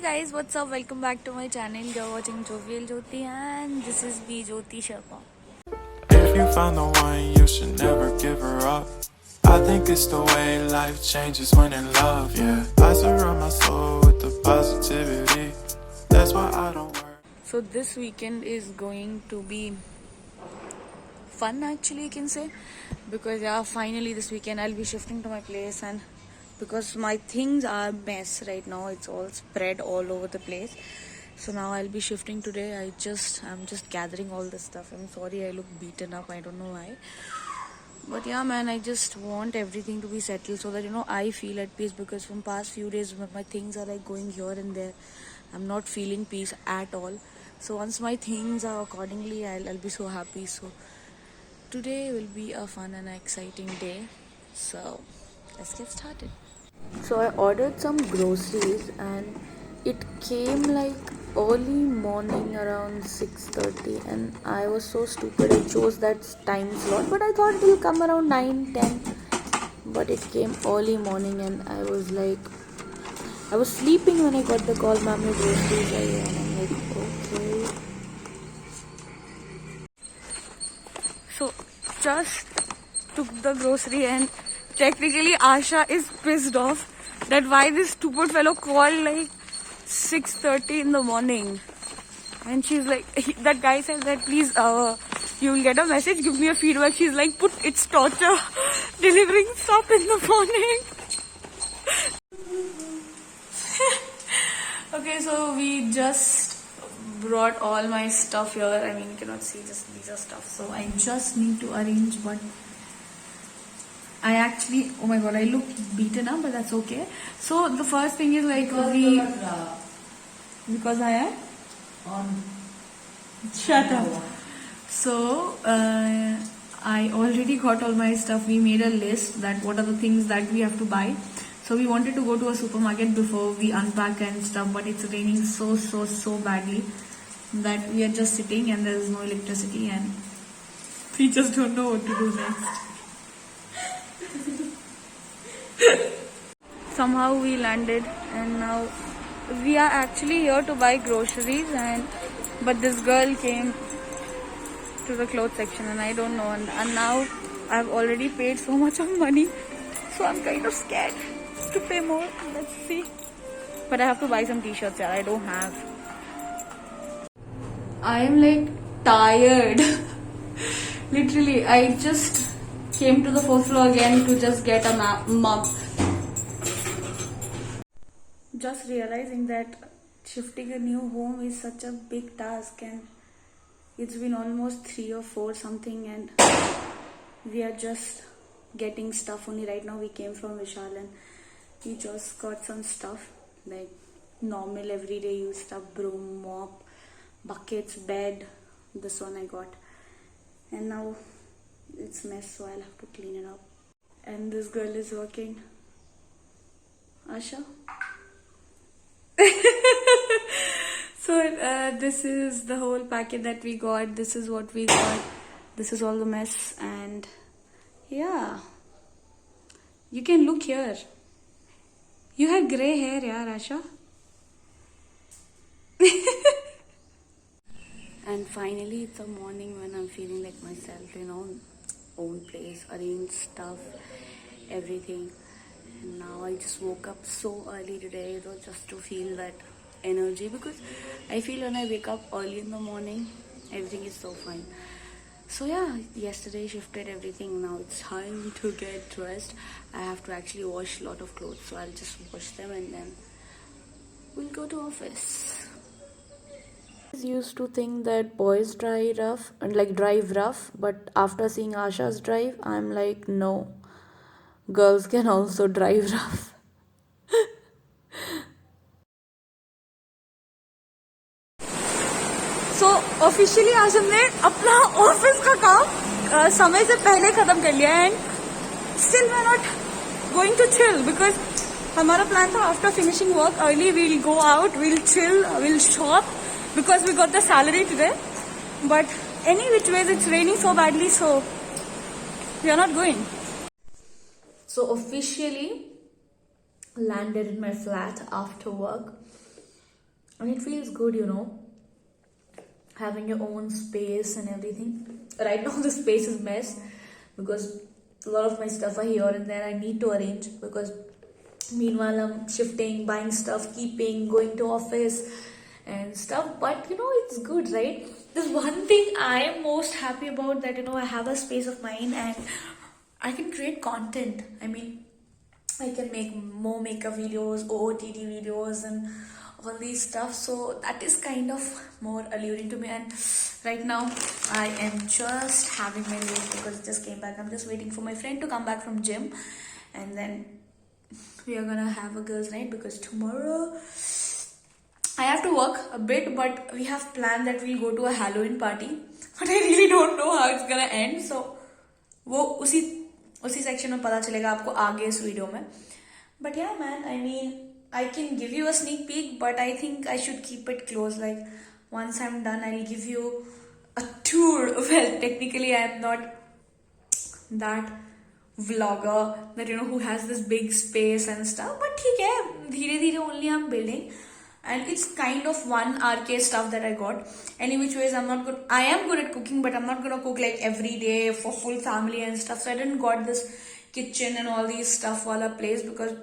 guys, what's up? Welcome back to my channel. You're watching Jovial Jyoti and this is me, Jyoti Sharma. If you find the one, you should never give her up. I think it's the way life changes when in love, yeah. I surround my soul with the positivity. That's why I don't worry. So this weekend is going to be fun actually, you can say. Because finally this weekend I'll be shifting to my place, and because my things are mess right now, it's all spread all over the place. So now I'll be shifting today. I'm just gathering all this stuff. I'm sorry I look beaten up, I don't know why. But yeah man, I just want everything to be settled so that I feel at peace, because from past few days my things are like going here and there. I'm not feeling peace at all. So once my things are accordingly, I'll be so happy. So today will be a fun and exciting day. So let's get started. So I ordered some groceries and it came like early morning around 6:30, and I was so stupid. I chose that time slot, but I thought it will come around 9:10. But it came early morning and I was sleeping when I got the call, ma'am, your groceries are here. And I'm like, okay. So just took the grocery, and technically Asha is pissed off that why this stupid fellow called like 6:30 in the morning. And she's like, that guy said that please you will get a message, give me a feedback. She's like, put it's torture delivering stuff in the morning. Okay, so we just brought all my stuff here. I mean, you cannot see, just these are stuff. So I just need to arrange, but I actually, oh my god, I look beaten up, but that's okay. So the first thing is like because I am on. Shut up. So I already got all my stuff. We made a list that what are the things that we have to buy. So we wanted to go to a supermarket before we unpack and stuff, but it's raining so badly that we are just sitting and there is no electricity and we just don't know what to do next. Somehow we landed, and now we are actually here to buy groceries, but this girl came to the clothes section and I don't know, and now I've already paid so much of money, so I'm kind of scared to pay more. Let's see. But I have to buy some t-shirts. I don't have. I am like tired. Literally, I just came to the 4th floor again to just get a mug. Just realizing that shifting a new home is such a big task, and it's been almost 3 or 4 something, and we are just getting stuff only. Right now we came from Vishal and we just got some stuff like normal everyday use stuff: broom, mop, buckets, bed. This one I got, and now it's mess, so I'll have to clean it up. And this girl is working. Asha. So this is the whole packet that we got. This is what we got. This is all the mess, and yeah, you can look here. You have grey hair, yeah, Asha. And finally it's a morning when I'm feeling like myself, own place, arrange stuff, everything. And now I just woke up so early today, just to feel that energy, because I feel when I wake up early in the morning, everything is so fine. So yeah, yesterday shifted everything. Now it's time to get dressed. I have to actually wash a lot of clothes, so I'll just wash them and then we'll go to office. I used to think that boys drive rough, but after seeing Asha's drive, I'm like, no, girls can also drive rough. So officially आज हमने अपना office का काम समय से पहले खत्म कर लिया, and still we're not going to chill, because हमारा प्लान था after finishing work early we'll go out, we'll chill, we'll shop, because we got the salary today. But any which ways it's raining so badly, so we are not going. So officially landed in my flat after work. and it feels good, you know, having your own space and everything. Right now the space is mess because a lot of my stuff are here and there. I need to arrange because meanwhile I'm shifting, buying stuff, keeping, going to office and stuff. But you know, it's good, right? There's one thing I am most happy about, that you know, I have a space of mine and I can create content. I mean, I can make more makeup videos, OOTD videos, and all these stuff. So that is kind of more alluring to me. And right now, I am just having my leave because I just came back. I'm just waiting for my friend to come back from gym, and then we are gonna have a girls' night because tomorrow I have to work a bit. But we have planned that we'll go to a Halloween party. But I really don't know how it's gonna end. So वो उसी section में पता चलेगा आपको आगे इस video में. But या man, I mean, I can give you a sneak peek, but I think I should keep it close. Like once I'm done, I'll give you a tour. Well, technically I am not that vlogger that, you know, who has this big space and stuff, but ठीक है, धीरे धीरे only I'm building. And it's kind of one RK stuff that I got. Any which ways, I am good at cooking, but I'm not gonna cook like every day for full family and stuff. So I didn't got this kitchen and all these stuff wala place because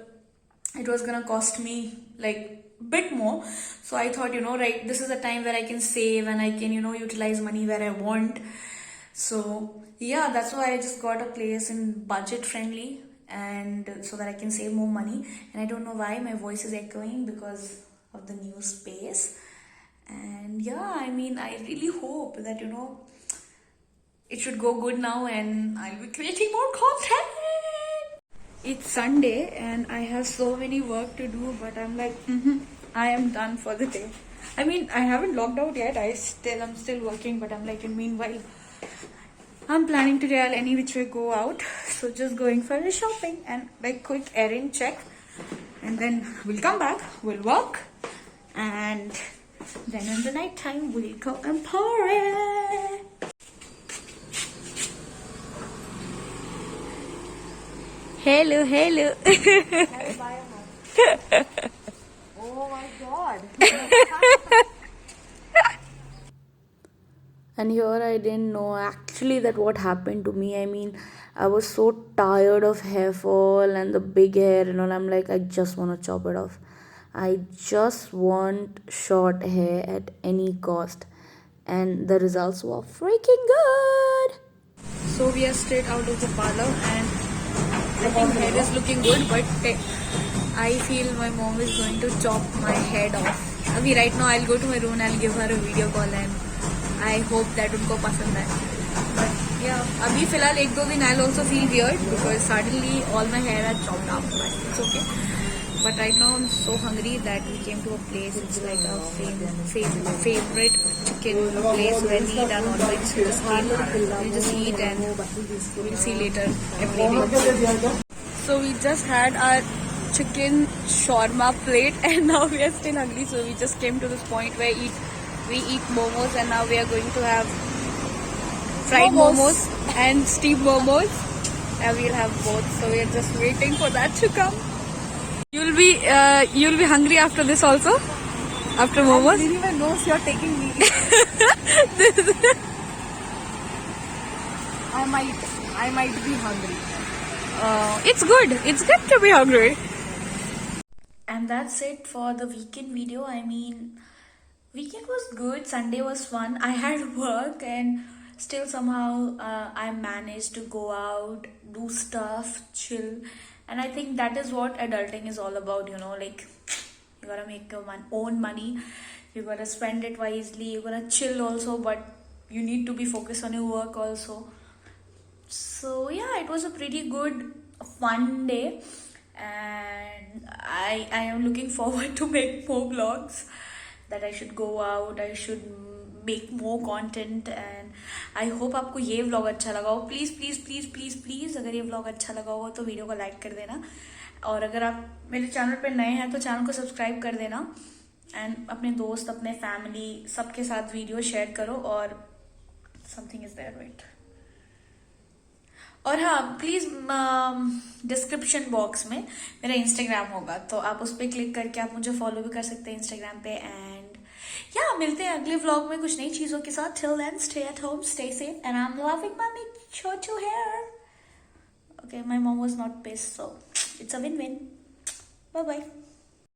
it was gonna cost me like bit more. So I thought, you know, right, this is a time where I can save and I can, you know, utilize money where I want. So yeah, that's why I just got a place in budget friendly, and so that I can save more money. And I don't know why my voice is echoing because of the new space. And yeah, I mean, I really hope that, you know, it should go good now and I'll be creating more content. It's Sunday and I have so many work to do, but I'm like, I am done for the day. I mean, I haven't logged out yet. I'm still working, but I'm like, in meanwhile, I'm planning today I'll any which way go out. So just going for a shopping and like quick errand check, and then we'll come back, we'll work, and then in the night time we'll go and party. Hello. Oh my god. And here I didn't know actually that what happened to me. I mean, I was so tired of hair fall and the big hair and all. I'm like, I just want to chop it off. I just want short hair at any cost. And the results were freaking good. So we are straight out of the parlor and I think hair is looking good, but I feel my mom is going to chop my head off. Abhi right now I'll go to my room and I'll give her a video call and I hope that उनको पसंद है. But yeah, अभी फिलहाल 1-2 दिन I'll also feel weird because suddenly all my hair are chopped off, but it's okay. But right now I'm so hungry that we came to a place. It's like our favorite chicken place where we eat our non-veg. We'll just eat and we'll see later every day. So we just had our chicken shawarma plate and now we are still hungry. So we just came to this point where we eat momos, and now we are going to have fried momos and steamed momos, and we'll have both. So we are just waiting for that to come. You'll be hungry after this also? After momos? I didn't even know you're taking me. I might be hungry. It's good. It's good to be hungry. And that's it for the weekend video. I mean, weekend was good. Sunday was fun. I had work and still somehow I managed to go out, do stuff, chill. And I think that is what adulting is all about, you know, like you gotta make your own money, you gotta spend it wisely, you gotta chill also, but you need to be focused on your work also. So yeah, it was a pretty good, fun day, and I am looking forward to make more vlogs, that I should go out, I should make more content. And I hope आपको ये vlog अच्छा लगा हो. Please अगर ये vlog अच्छा लगा हो तो वीडियो को लाइक कर देना, और अगर आप मेरे चैनल पे नए हैं तो चैनल को सब्सक्राइब कर देना, एंड अपने दोस्त, अपने फैमिली, सबके साथ वीडियो शेयर करो. और समथिंग इज देयर, वेट, और हाँ प्लीज डिस्क्रिप्शन बॉक्स में मेरा इंस्टाग्राम होगा, तो आप उस पर क्लिक करके आप मुझे फॉलो भी कर सकते हैं इंस्टाग्राम पे। एंड या मिलते हैं अगले व्लॉग में कुछ नई चीजों के साथ। Till then stay at home, stay safe, and I am loving my Chhotu here. Okay, my mom was not pissed, so it's a win-win. Bye bye.